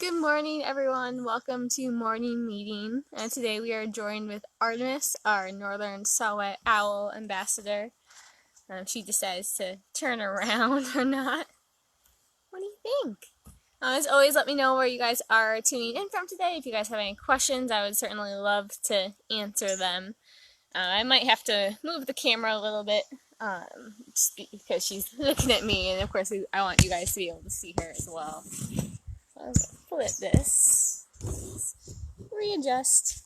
Good morning, everyone. Welcome to morning meeting. And today we are joined with Artemis, our northern saw-whet owl ambassador. She decides to turn around or not. What do you think? As always, let me know where you guys are tuning in from today. If you guys have any questions, I would certainly love to answer them. I might have to move the camera a little bit just because she's looking at me, and of course I want you guys to be able to see her as well. Let's flip this. Readjust.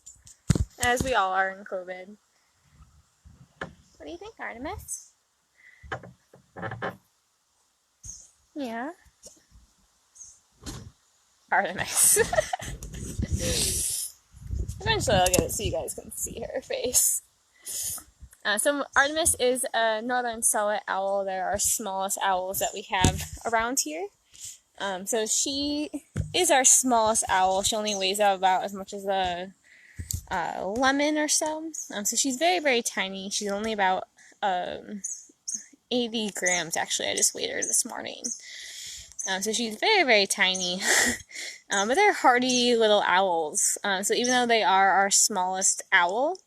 As we all are in COVID. What do you think, Artemis? Yeah. Artemis. Eventually I'll get it so you guys can see her face. So Artemis is a northern saw-whet owl. They're our smallest owls that we have around here. So she is our smallest owl. She only weighs out about as much as a lemon or so. So she's very, very tiny. She's only about 80 grams, actually. I just weighed her this morning. So she's very, very tiny. But they're hardy little owls. So even though they are our smallest owl,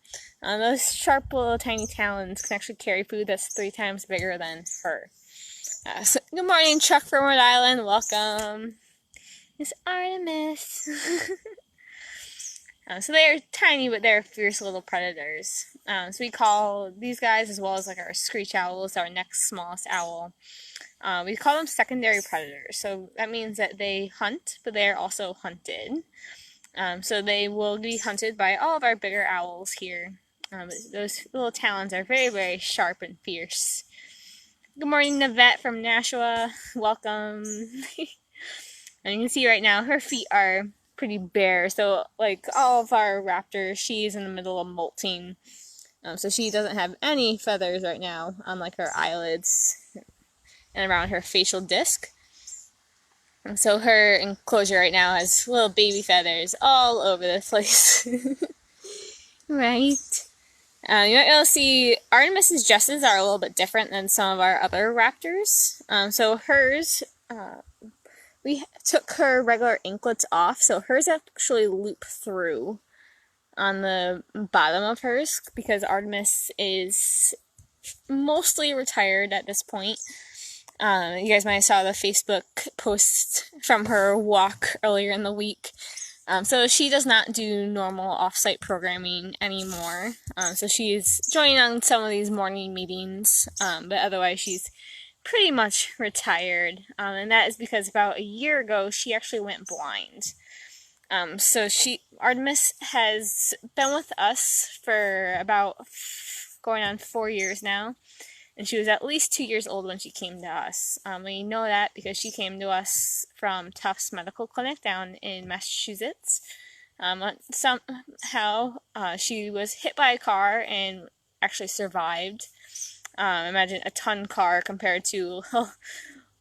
those sharp little tiny talons can actually carry food that's 3 times bigger than her. So good morning, Chuck from Rhode Island. Welcome. It's Artemis. So they are tiny, but they're fierce little predators. So we call these guys, as well as like our screech owls, our next smallest owl, we call them secondary predators. So that means that they hunt, but they are also hunted. So they will be hunted by all of our bigger owls here. Those little talons are very, very sharp and fierce. Good morning, Navette from Nashua. Welcome. And you can see right now her feet are pretty bare. So like all of our raptors, she's in the middle of molting. So she doesn't have any feathers right now on like her eyelids and around her facial disc. And so her enclosure right now has little baby feathers all over the place. Right. You might be able to see Artemis's dresses are a little bit different than some of our other raptors. So hers, we took her regular anklets off, so hers actually loop through on the bottom of hers because Artemis is mostly retired at this point. You guys might have saw the Facebook post from her walk earlier in the week. So she does not do normal off-site programming anymore. So she is joining on some of these morning meetings, but otherwise she's pretty much retired. And that is because about a year ago she actually went blind. So Artemis has been with us for about going on 4 years now. And she was at least 2 years old when she came to us. We know that because she came to us from Tufts Medical Clinic down in Massachusetts. Somehow she was hit by a car and actually survived. Imagine a ton car compared to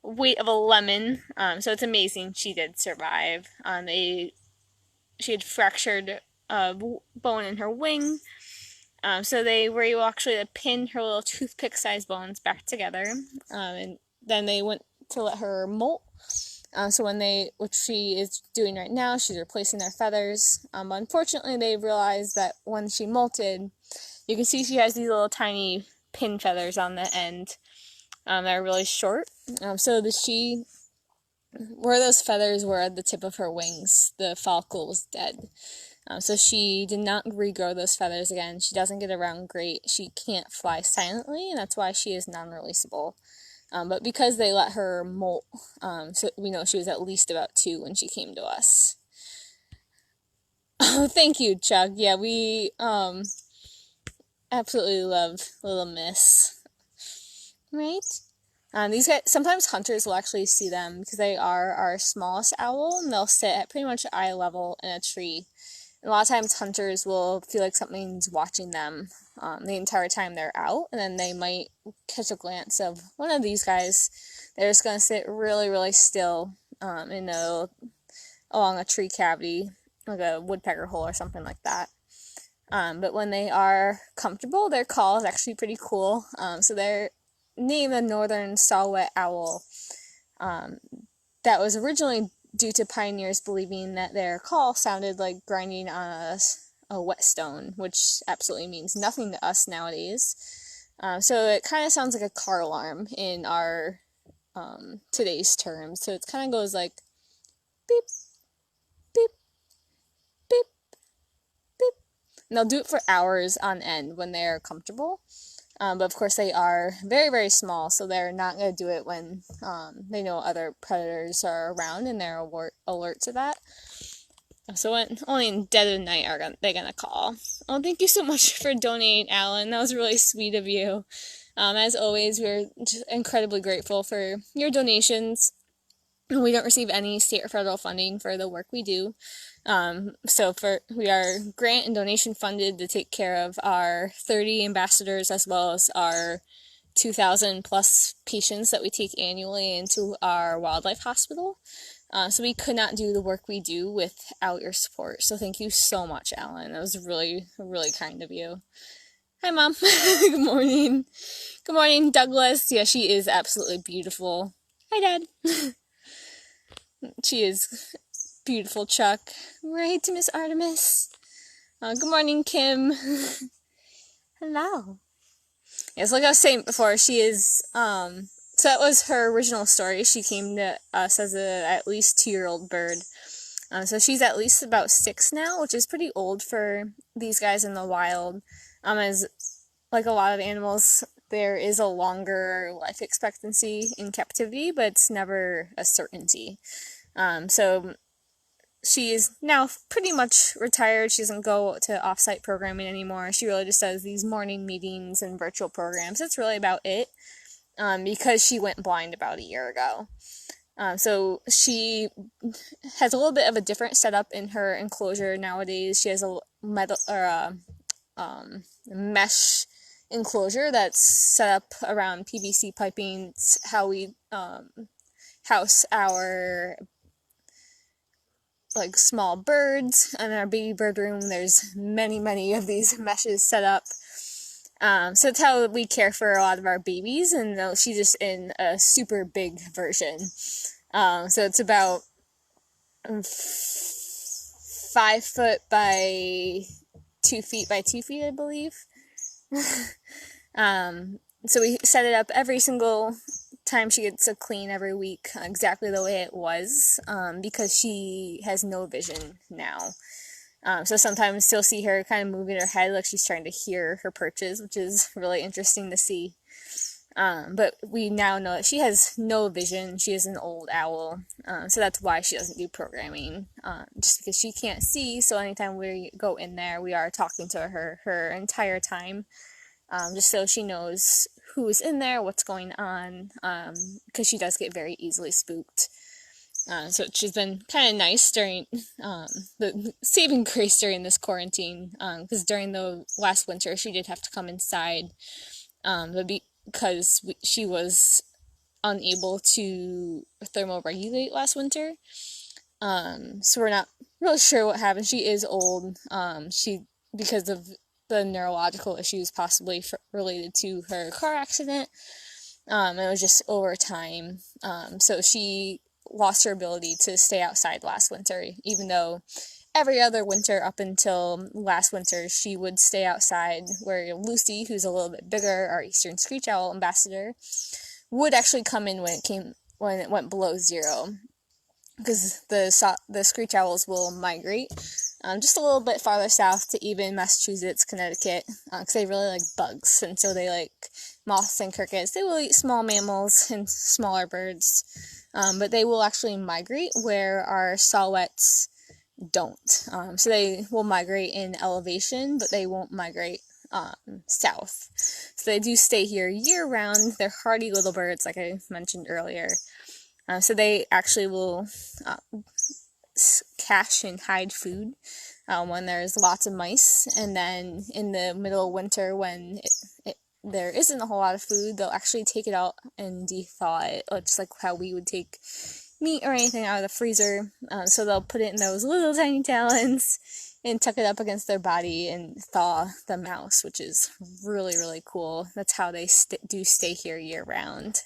weight of a lemon. So it's amazing she did survive. She had fractured a bone in her wing. So they were able actually to pin her little toothpick-sized bones back together, and then they went to let her molt. So which she is doing right now, she's replacing their feathers. Unfortunately, they realized that when she molted, you can see she has these little tiny pin feathers on the end that are really short. So where those feathers were at the tip of her wings, the follicle was dead. So she did not regrow those feathers again. She doesn't get around great. She can't fly silently, and that's why she is non-releasable. But because they let her molt, so we know she was at least about 2 when she came to us. Oh, thank you, Chuck. Yeah, we absolutely love Little Miss. Right? These guys, sometimes hunters will actually see them because they are our smallest owl, and they'll sit at pretty much eye level in a tree. A lot of times hunters will feel like something's watching them the entire time they're out, and then they might catch a glance of one of these guys. They're just going to sit really, really still along a tree cavity, like a woodpecker hole or something like that. But when they are comfortable, their call is actually pretty cool. So they're named the northern saw-whet owl. That was originally due to pioneers believing that their call sounded like grinding on a whetstone, which absolutely means nothing to us nowadays. So it kind of sounds like a car alarm in our today's terms. So it kind of goes like beep, beep, beep, beep. And they'll do it for hours on end when they're comfortable. But of course they are very, very small, so they're not going to do it when they know other predators are around and they're alert to that. So when only in dead of night are they going to call. Oh, thank you so much for donating, Alan. That was really sweet of you. As always, we're just incredibly grateful for your donations. We don't receive any state or federal funding for the work we do. So we are grant and donation funded to take care of our 30 ambassadors as well as our 2,000 plus patients that we take annually into our wildlife hospital. So we could not do the work we do without your support. So thank you so much, Alan. That was really, really kind of you. Hi, Mom. Good morning. Good morning, Douglas. Yeah, she is absolutely beautiful. Hi, Dad. She is beautiful, Chuck. Right, Miss Artemis. Good morning, Kim. Hello. Yes, like I was saying before, she is, so that was her original story. She came to us as a at least 2-year-old bird. So she's at least about 6 now, which is pretty old for these guys in the wild. As like a lot of animals, there is a longer life expectancy in captivity, but it's never a certainty. So she is now pretty much retired. She doesn't go to off-site programming anymore. She really just does these morning meetings and virtual programs. That's really about it, because she went blind about a year ago. So she has a little bit of a different setup in her enclosure nowadays. She has a metal or a mesh enclosure that's set up around PVC piping. It's how we house our like small birds. In our baby bird room, there's many of these meshes set up. So that's how we care for a lot of our babies, and she's just in a super big version. So it's about 5 foot by 2 feet by 2 feet, I believe. So we set it up every single time she gets a clean every week, exactly the way it was, because she has no vision now. So sometimes you'll see her kind of moving her head like she's trying to hear her perches, which is really interesting to see. But we now know that she has no vision. She is an old owl, so that's why she doesn't do programming, just because she can't see. So anytime we go in there, we are talking to her entire time, just so she knows who's in there, what's going on, because she does get very easily spooked. So she's been kind of nice during the saving grace during this quarantine, because during the last winter she did have to come inside, but because she was unable to thermoregulate last winter, so we're not really sure what happened. She is old, because of the neurological issues possibly related to her car accident. It was just over time. So she lost her ability to stay outside last winter, even though every other winter up until last winter she would stay outside, where Lucy, who's a little bit bigger, our eastern screech owl ambassador, would actually come in when it went below 0, because the screech owls will migrate just a little bit farther south to even Massachusetts, Connecticut, because they really like bugs, and so they like moths and crickets. They will eat small mammals and smaller birds, but they will actually migrate where our saw-whets don't. So they will migrate in elevation, but they won't migrate south. So they do stay here year-round. They're hardy little birds, like I mentioned earlier. So they actually will cache and hide food when there's lots of mice, and then in the middle of winter when there isn't a whole lot of food, they'll actually take it out and de-thaw it, just like how we would take meat or anything out of the freezer. So they'll put it in those little tiny talons and tuck it up against their body and thaw the mouse, which is really, really cool. That's how they do stay here year round.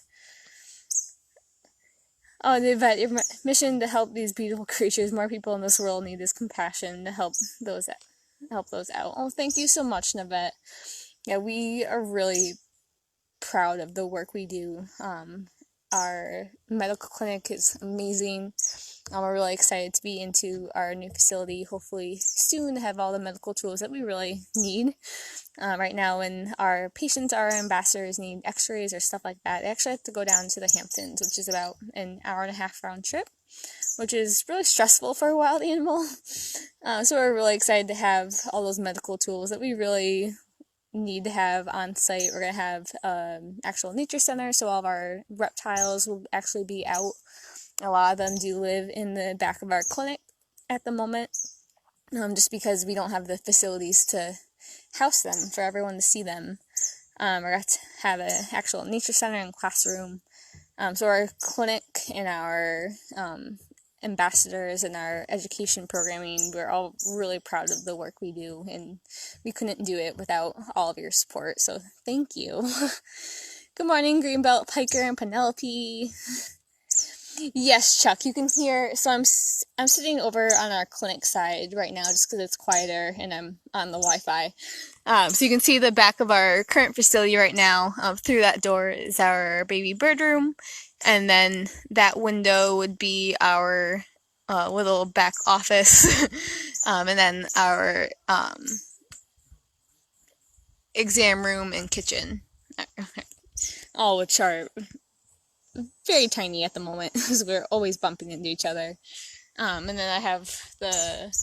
Oh, the vet, your mission to help these beautiful creatures. More people in this world need this compassion to help those out. Oh, thank you so much, Navette. Yeah, we are really proud of the work we do. Our medical clinic is amazing. We're really excited to be into our new facility, hopefully soon to have all the medical tools that we really need. Right now, when our patients, our ambassadors need x-rays or stuff like that, they actually have to go down to the Hamptons, which is about an hour and a half round trip, which is really stressful for a wild animal. So we're really excited to have all those medical tools that we really need to have on site. We're going to have actual nature center, so all of our reptiles will actually be out. A lot of them do live in the back of our clinic at the moment, just because we don't have the facilities to house them for everyone to see them. We're going to have an actual nature center and classroom. So our clinic and our ambassadors and our education programming, we're all really proud of the work we do, and we couldn't do it without all of your support, so thank you. Good morning, Greenbelt, Piker, and Penelope. Yes, Chuck, you can hear, so I'm sitting over on our clinic side right now just because it's quieter and I'm on the Wi-Fi. So you can see the back of our current facility right now. Through that door is our baby bird room, and then that window would be our little back office, and then our exam room and kitchen, all which are very tiny at the moment because we're always bumping into each other. And then I have the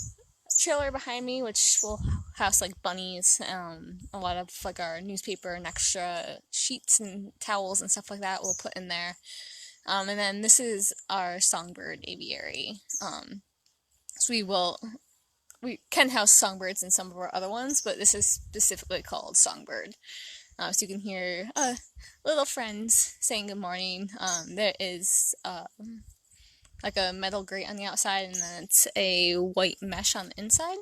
trailer behind me, which will house like bunnies, a lot of like our newspaper and extra sheets and towels and stuff like that we'll put in there. And then this is our songbird aviary. So we can house songbirds in some of our other ones, but this is specifically called songbird. So you can hear little friends saying good morning. There is like a metal grate on the outside, and then it's a white mesh on the inside.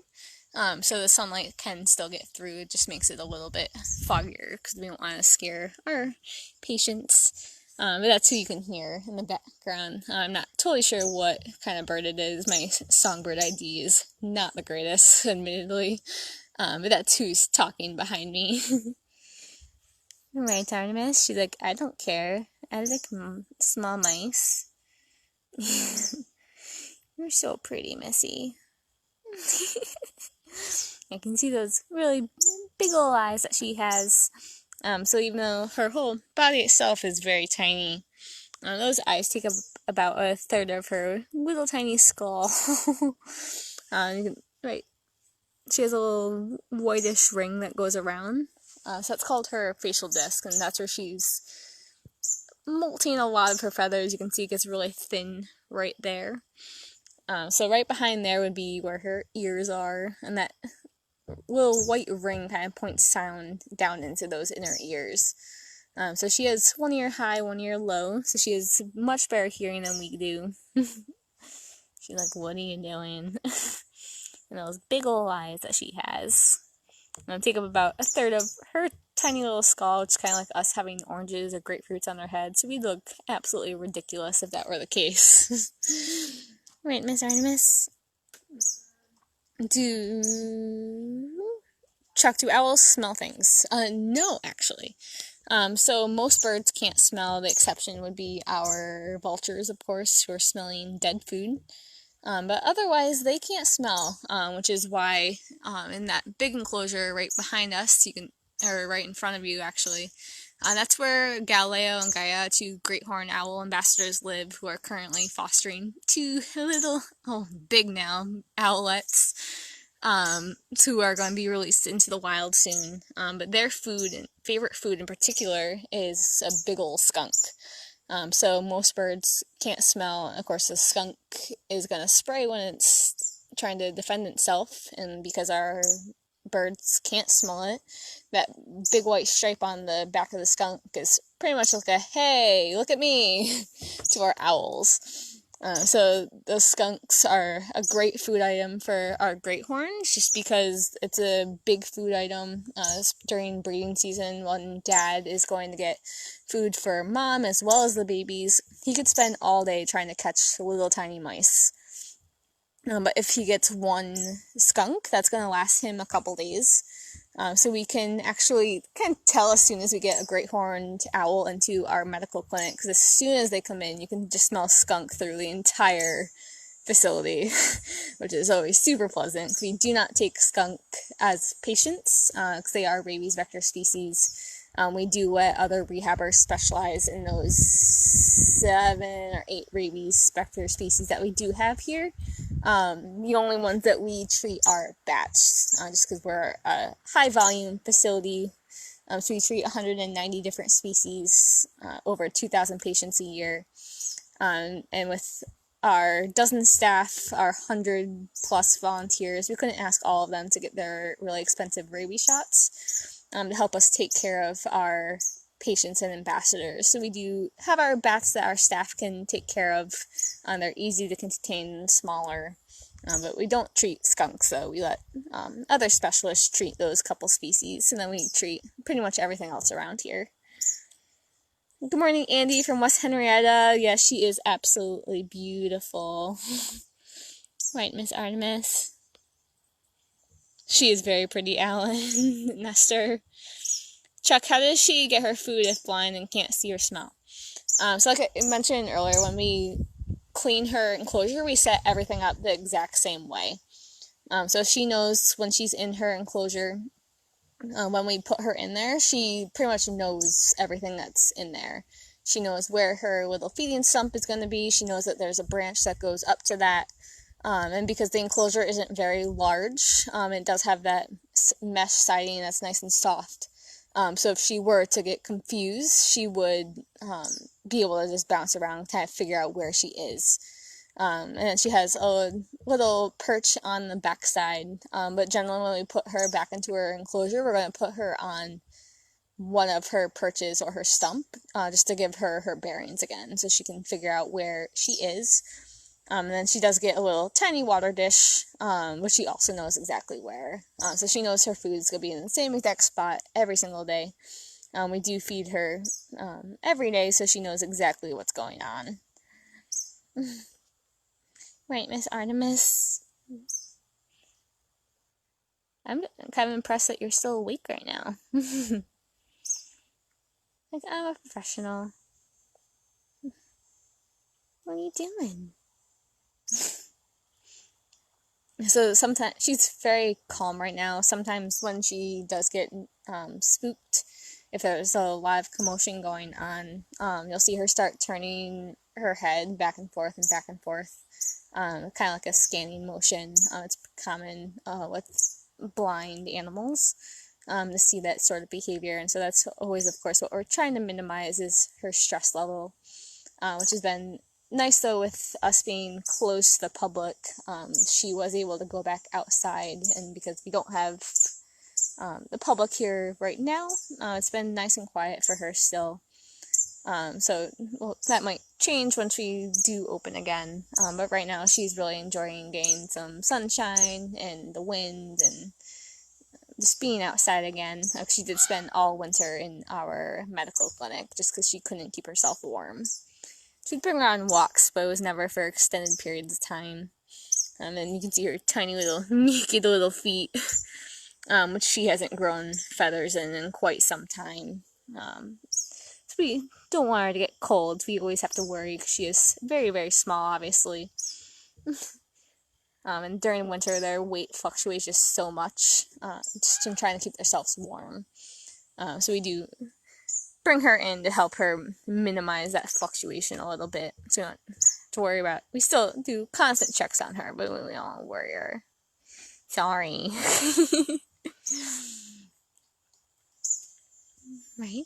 So the sunlight can still get through. It just makes it a little bit foggier because we don't want to scare our patients. But that's who you can hear in the background. I'm not totally sure what kind of bird it is. My songbird ID is not the greatest, admittedly. But that's who's talking behind me. Right, Artemis? She's like, I don't care. I like small mice. You're so pretty, Missy. I can see those really big old eyes that she has. So even though her whole body itself is very tiny, those eyes take up about a third of her little tiny skull. Right. She has a little whitish ring that goes around. So that's called her facial disc, and that's where she's molting a lot of her feathers. You can see it gets really thin right there. So right behind there would be where her ears are, and that little white ring kind of points down into those inner ears. So she has one ear high, one ear low, so she has much better hearing than we do. She's like, what are you doing? And those big old eyes that she has. It'll take up about a third of her tiny little skull, which is kind of like us having oranges or grapefruits on our head, so we'd look absolutely ridiculous if that were the case. Right, Miss Artemis? Chuck, do owls smell things? No, actually. So most birds can't smell. The exception would be our vultures, of course, who are smelling dead food. But otherwise, they can't smell, which is why in that big enclosure right behind us, or right in front of you, actually, that's where Galileo and Gaia, two great horned owl ambassadors, live, who are currently fostering two little, big now, owlets, who are going to be released into the wild soon. But their favorite food in particular is a big ol' skunk. So most birds can't smell. Of course, the skunk is going to spray when it's trying to defend itself, and because our birds can't smell it, that big white stripe on the back of the skunk is pretty much like a, hey, look at me, to our owls. So the skunks are a great food item for our great horns, just because it's a big food item during breeding season when dad is going to get food for mom as well as the babies. He could spend all day trying to catch little tiny mice. But if he gets one skunk, that's going to last him a couple days. So we can actually kind of tell as soon as we get a great horned owl into our medical clinic, because as soon as they come in, you can just smell skunk through the entire facility, which is always super pleasant. We do not take skunk as patients, because they are rabies vector species. We do let other rehabbers specialize in those 7 or 8 rabies vector species that we do have here. The only ones that we treat are bats, just because we're a high volume facility. So we treat 190 different species, over 2,000 patients a year. And with our dozen staff, our 100 plus volunteers, we couldn't ask all of them to get their really expensive rabies shots, to help us take care of our patients and ambassadors. So we do have our bats that our staff can take care of. They're easy to contain, smaller, but we don't treat skunks, so we let other specialists treat those couple species, and then we treat pretty much everything else around here. Good morning, Andy from West Henrietta. Yeah, she is absolutely beautiful. Right, Miss Artemis? She is very pretty, Alan. Nestor. Chuck, how does she get her food if blind and can't see or smell? So like I mentioned earlier, when we clean her enclosure, we set everything up the exact same way. So she knows when she's in her enclosure, when we put her in there, she pretty much knows everything that's in there. She knows where her little feeding stump is going to be. She knows that there's a branch that goes up to that. And because the enclosure isn't very large, it does have that mesh siding that's nice and soft. So if she were to get confused, she would be able to just bounce around and kind of figure out where she is. And then she has a little perch on the backside, but generally when we put her back into her enclosure, we're going to put her on one of her perches or her stump, just to give her her bearings again, so she can figure out where she is. And then she does get a little tiny water dish, which she also knows exactly where. So she knows her food is going to be in the same exact spot every single day. We do feed her every day, so she knows exactly what's going on. Right, Miss Artemis? I'm kind of impressed that you're still awake right now. Like, I'm a professional. What are you doing? So sometimes she's very calm right now. Sometimes when she does get spooked, if there's a lot of commotion going on, you'll see her start turning her head back and forth, kind of like a scanning motion. It's common with blind animals to see that sort of behavior, and so that's always, of course, what we're trying to minimize is her stress level, which has been nice. Though, with us being close to the public, she was able to go back outside, and because we don't have the public here right now, it's been nice and quiet for her still. So that might change once we do open again, but right now she's really enjoying getting some sunshine and the wind and just being outside again. She did spend all winter in our medical clinic just because she couldn't keep herself warm. She'd bring her on walks, but it was never for extended periods of time. And then you can see her tiny little, naked little feet, which she hasn't grown feathers in quite some time. So we don't want her to get cold. We always have to worry because she is very, very small, obviously. And during winter, their weight fluctuates just so much, just in trying to keep themselves warm. So we do bring her in to help her minimize that fluctuation a little bit, so we don't have to worry about. We still do constant checks on her, but we don't worry her. Sorry. Right?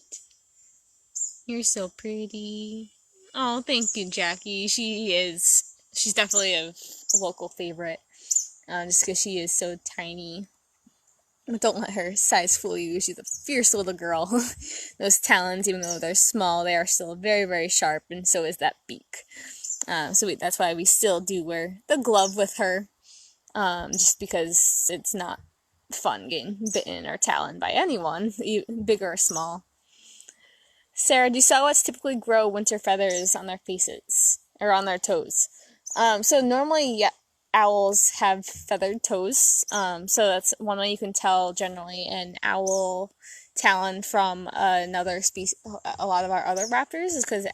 You're so pretty. Oh, thank you, Jackie. She's definitely a local favorite, just because she is so tiny. But don't let her size fool you. She's a fierce little girl. Those talons, even though they're small, they are still very, very sharp, and so is that beak. That's why we still do wear the glove with her, just because it's not fun getting bitten or taloned by anyone, big or small. Sarah, do saw-whets typically grow winter feathers on their faces or on their toes? So normally, yeah, owls have feathered toes. So that's one way you can tell generally an owl talon from another species. A lot of our other raptors is because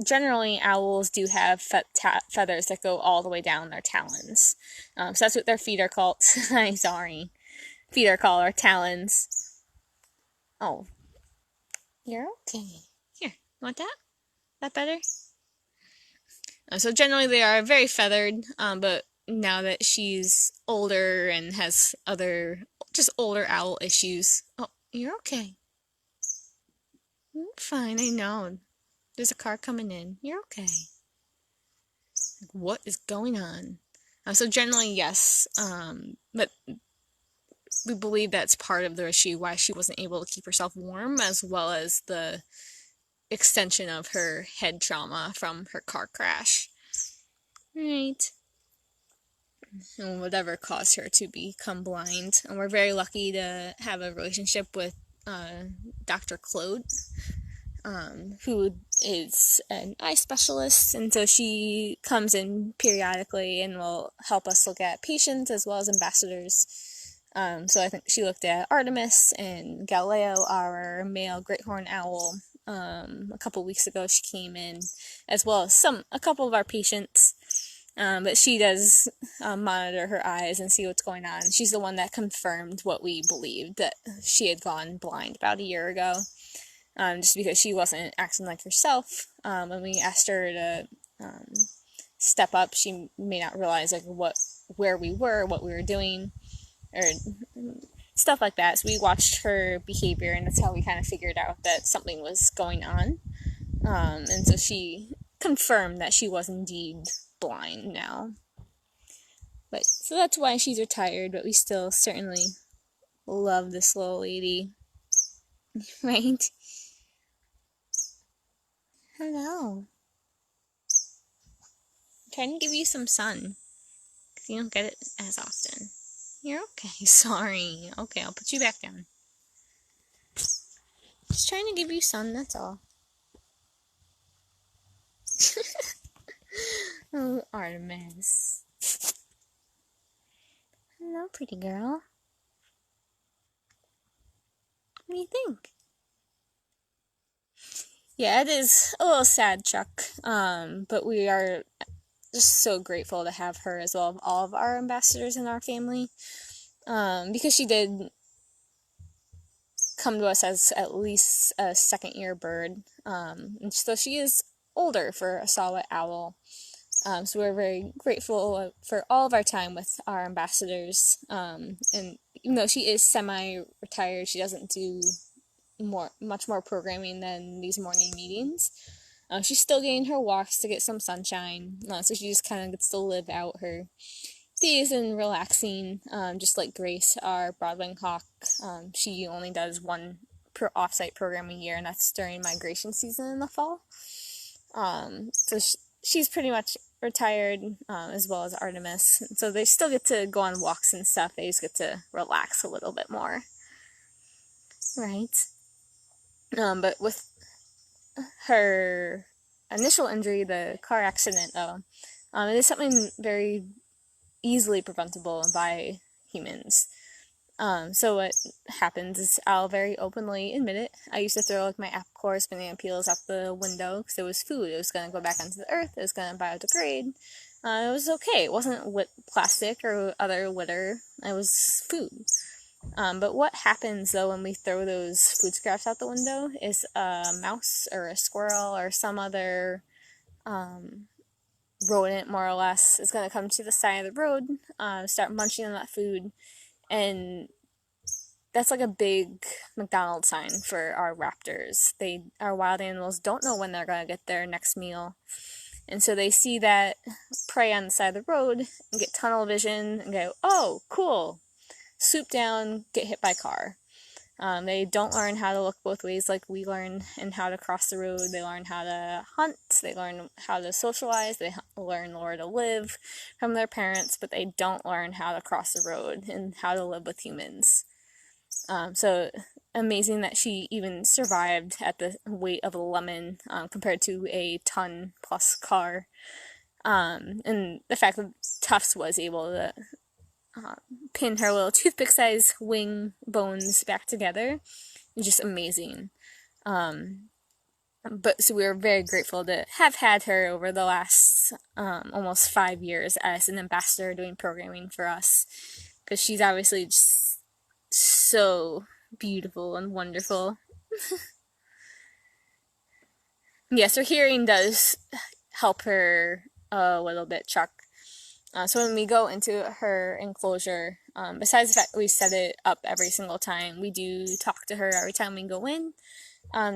generally owls do have feathers that go all the way down their talons. So that's what their feet are called. I'm sorry. Feet are called, or talons. Oh, you're okay. Here, want that? That better? So generally they are very feathered, but now that she's older and has other, just older owl issues. Oh, you're okay. You're fine, I know. There's a car coming in. You're okay. What is going on? So generally, yes, but we believe that's part of the issue why she wasn't able to keep herself warm, as well as the extension of her head trauma from her car crash. Right. And whatever caused her to become blind. And we're very lucky to have a relationship with Dr. Claude, who is an eye specialist, and so she comes in periodically and will help us look at patients as well as ambassadors. So I think she looked at Artemis and Galileo, our male great horned owl. A couple weeks ago she came in, as well as a couple of our patients. But she does monitor her eyes and see what's going on. She's the one that confirmed what we believed, that she had gone blind about a year ago. Just because she wasn't acting like herself. When we asked her to step up, she may not realize where we were, what we were doing, or stuff like that. So we watched her behavior, and that's how we kind of figured out that something was going on. And so she confirmed that she was indeed blind now. So that's why she's retired, but we still certainly love this little lady. Right? Hello. I'm trying to give you some sun, because you don't get it as often. You're okay. Sorry. Okay, I'll put you back down. Just trying to give you sun, that's all. Oh, Artemis. Hello, pretty girl. What do you think? Yeah, it is a little sad, Chuck. But we are just so grateful to have her as well as all of our ambassadors in our family. Because she did come to us as at least a second-year bird. And so she is older for a saw-whet owl. So we're very grateful for all of our time with our ambassadors. And even though she is semi-retired, she doesn't do much more programming than these morning meetings. She's still getting her walks to get some sunshine. So she just kind of gets to live out her days and relaxing, just like Grace, our Broadwing hawk. She only does one off-site program a year, and that's during migration season in the fall. So she's pretty much retired, as well as Artemis. So they still get to go on walks and stuff. They just get to relax a little bit more. Right. But with her initial injury, the car accident, though, it is something very easily preventable by humans. So what happens is I'll very openly admit it. I used to throw my apple cores, banana peels out the window because it was food. It was going to go back onto the earth. It was going to biodegrade. It was okay. It wasn't plastic or other litter. It was food. But what happens, though, when we throw those food scraps out the window is a mouse or a squirrel or some other rodent, more or less, is going to come to the side of the road, start munching on that food, and that's like a big McDonald's sign for our raptors. Our wild animals don't know when they're going to get their next meal, and so they see that prey on the side of the road and get tunnel vision and go, oh, cool, swoop down, get hit by car. They don't learn how to look both ways like we learn, and how to cross the road. They learn how to hunt, they learn how to socialize, they learn where to live from their parents, but they don't learn how to cross the road and how to live with humans. So amazing that she even survived at the weight of a lemon, compared to a ton plus car. And the fact that Tufts was able to pin her little toothpick-sized wing bones back together is just amazing. But so we were very grateful to have had her over the last almost 5 years as an ambassador doing programming for us, because she's obviously just so beautiful and wonderful. Yes, her hearing does help her a little bit, Chuck. So when we go into her enclosure, besides the fact that we set it up every single time, we do talk to her every time we go in,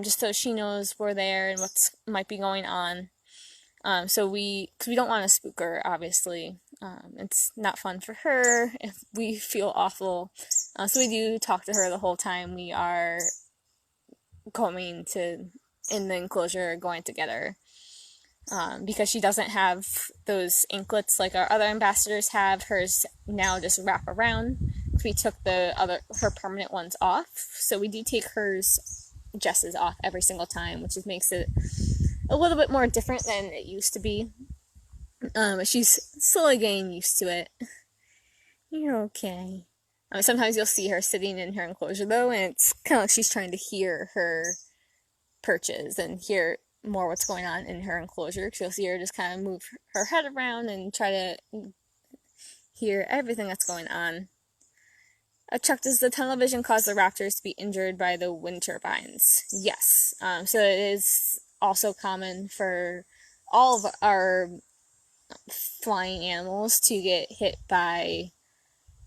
just so she knows we're there and what might be going on. Because we don't want to spook her, obviously. It's not fun for her if we feel awful. So we do talk to her the whole time we are going to in the enclosure, going together. Because she doesn't have those anklets like our other ambassadors have. Hers now just wrap around. We took her permanent ones off, so we do take Jess's off every single time, which just makes it a little bit more different than it used to be. But she's slowly getting used to it. You're okay. Sometimes you'll see her sitting in her enclosure though, and it's kind of like she's trying to hear her perches and hear more what's going on in her enclosure, because you'll see her just kind of move her head around and try to hear everything that's going on. Chuck, does the tunnel vision cause the raptors to be injured by the wind turbines? Yes. So it is also common for all of our flying animals to get hit by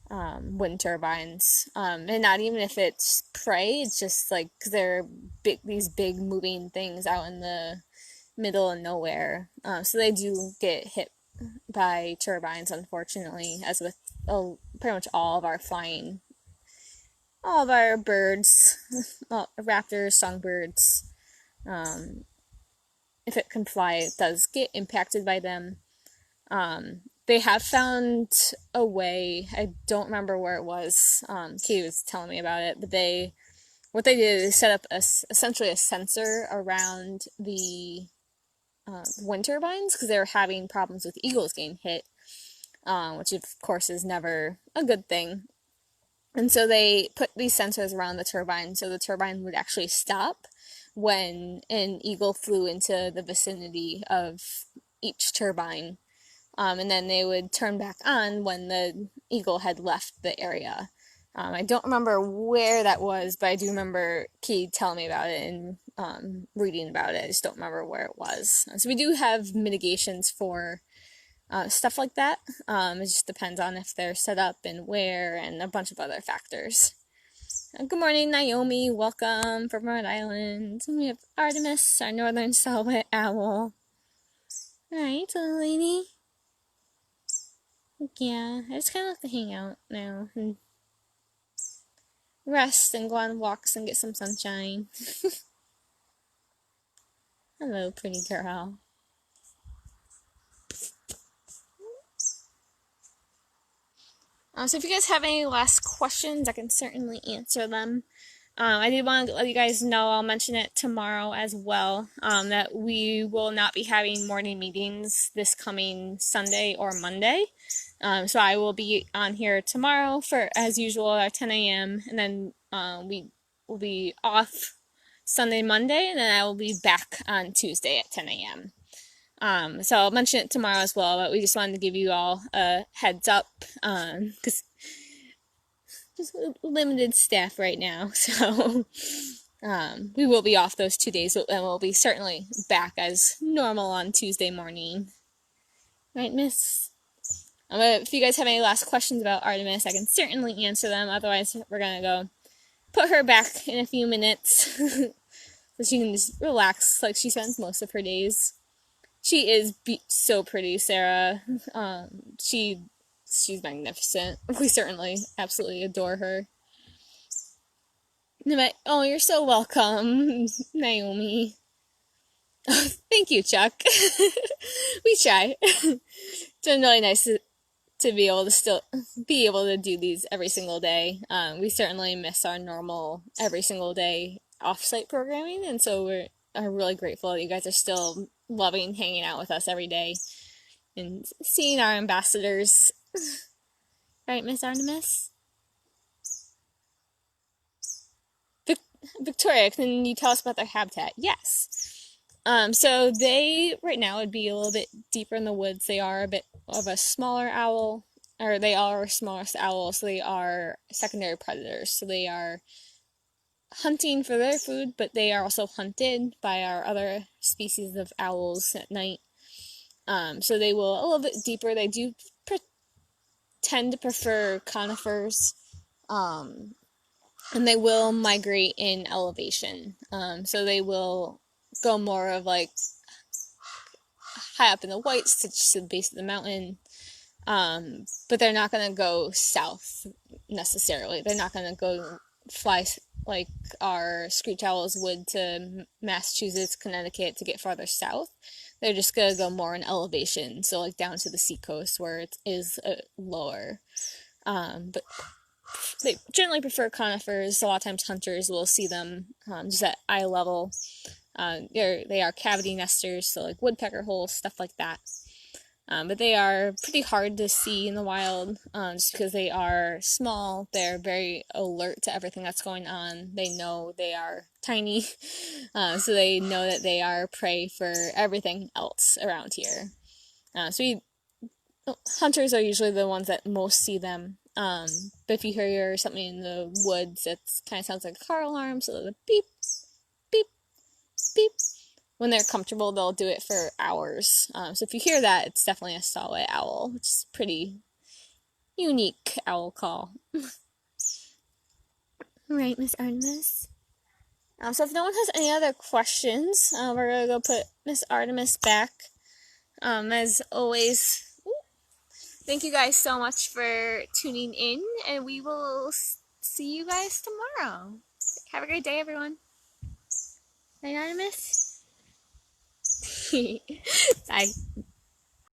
wind turbines, and not even if it's prey, it's just like, cause they're these big moving things out in the middle of nowhere, so they do get hit by turbines, unfortunately, as with pretty much all of our birds, raptors, songbirds, if it can fly, it does get impacted by them. They have found a way, I don't remember where it was, Katie was telling me about it, but what they did is set up essentially a sensor around the wind turbines, because they were having problems with eagles getting hit, which of course is never a good thing. And so they put these sensors around the turbine, so the turbine would actually stop when an eagle flew into the vicinity of each turbine. And then they would turn back on when the eagle had left the area. I don't remember where that was, but I do remember Kate telling me about it and reading about it. I just don't remember where it was. So we do have mitigations for stuff like that. It just depends on if they're set up and where, and a bunch of other factors. Good morning, Naomi. Welcome from Rhode Island. We have Artemis, our northern saw-whet owl. Alright, little lady. Yeah, I just kind of like to hang out now and rest and go on walks and get some sunshine. Hello, pretty girl. So if you guys have any last questions, I can certainly answer them. I did want to let you guys know, I'll mention it tomorrow as well, that we will not be having morning meetings this coming Sunday or Monday. So I will be on here tomorrow for, as usual, at 10 a.m. And then we will be off Sunday, Monday, and then I will be back on Tuesday at 10 a.m. So I'll mention it tomorrow as well, but we just wanted to give you all a heads up, because just limited staff right now, so we will be off those 2 days, and we'll be certainly back as normal on Tuesday morning. Right, miss? If you guys have any last questions about Artemis, I can certainly answer them. Otherwise, we're gonna go put her back in a few minutes so she can just relax like she spends most of her days. She is so pretty, Sarah. She's magnificent. We certainly absolutely adore her. Oh, you're so welcome, Naomi. Thank you, Chuck. We try. It's been really nice to be able to still be able to do these every single day. We certainly miss our normal every single day off-site programming, and so are really grateful that you guys are still loving hanging out with us every day and seeing our ambassadors. Right, Miss Artemis? Victoria, can you tell us about their habitat? Yes. So they right now would be a little bit deeper in the woods. They are a bit of a smaller owl, or they are our smallest owl, so they are secondary predators. So they are hunting for their food, but they are also hunted by our other species of owls at night. So they will a little bit deeper. They do tend to prefer conifers. And they will migrate in elevation. So they will go more of like high up in the whites to the base of the mountain. But they're not going to go south necessarily. They're not going to go fly like our screech owls would to Massachusetts, Connecticut to get farther south. They're just going to go more in elevation, so like down to the seacoast where it is lower. But they generally prefer conifers. A lot of times hunters will see them just at eye level. They are cavity nesters, so like woodpecker holes, stuff like that. But they are pretty hard to see in the wild just because they are small. They're very alert to everything that's going on. They know they are tiny, so they know that they are prey for everything else around here. Hunters are usually the ones that most see them. But if you hear something in the woods, it kind of sounds like a car alarm, so the beep, beep, beep. When they're comfortable, they'll do it for hours. So if you hear that, it's definitely a saw-whet owl, which is a pretty unique owl call. Right, Miss Artemis? So if no one has any other questions, we're going to go put Miss Artemis back. As always, thank you guys so much for tuning in, and we will see you guys tomorrow. Have a great day, everyone. Anonymous? Bye.